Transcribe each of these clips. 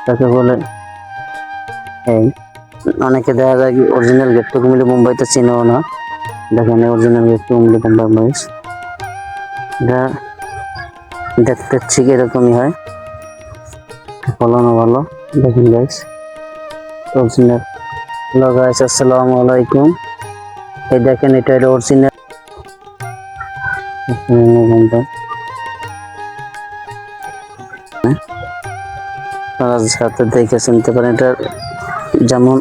তাকে বলে এই অনেকে দেখা যায় কি অরিজিনাল গেট টু কুমিল্লা মুম্বাইতে চিনেও না। দেখেন অরিজিনাল গেট টু কুমিল্লা মুম্বাই মহিষ, এটা দেখতে ঠিক এরকমই হয়, ফলনও ভালো। দেখেন গাইস অরিজিনাল। হ্যালো গাইস, আসসালামু আলাইকুম। এই দেখেন এটা অরিজিনাল সাথে দেখে চিনতে পারেন। এটা যেমন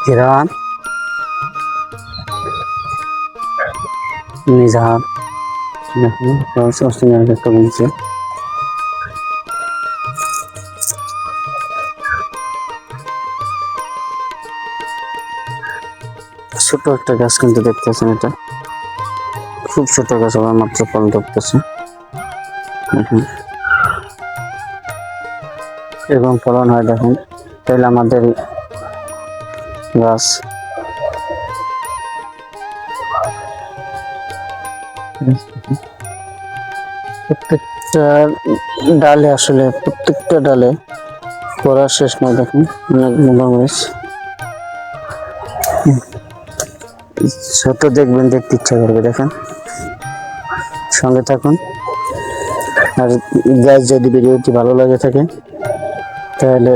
হিরান নিজার, দেখুন অরিজিনাল একটা বলছে। ছোট একটা গাছ কিন্তু দেখতেছেন, এটা খুব ছোট গাছ, আবার মাত্র ফল ধরতেছে। এবং ফলন হয় দেখুন, তাহলে আমাদের গাছ প্রত্যেকটা ডালে, আসলে প্রত্যেকটা ডালে করার শেষ নয়। দেখুন অনেক মরিচ, ছোট দেখবেন, দেখতে ইচ্ছা করবে। দেখেন সঙ্গে থাকুন। আর গাছ যদি ভিডিওটি ভালো লাগে থাকে তাহলে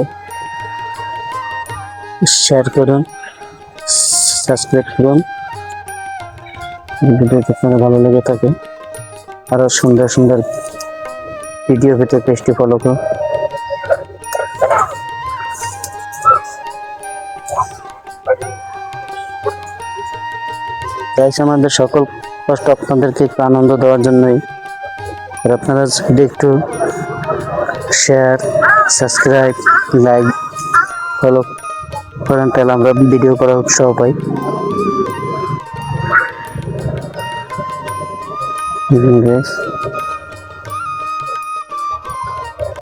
শেয়ার করুন, সাবস্ক্রাইব করুন। ভিডিওটি আপনাদের ভালো লেগে থাকে আরো সুন্দর সুন্দর ভিডিও পেতে পেজটি ফলো করুন। গাইস আমাদের সকল কষ্ট আপনাদেরকে একটু আনন্দ দেওয়ার জন্যই। আর আপনারা যদি একটু শেয়ার, সাবস্ক্রাইব, লাইক, ফলো করেন তাহলে আমরা ভিডিও করার উৎসাহ পাই। গাইস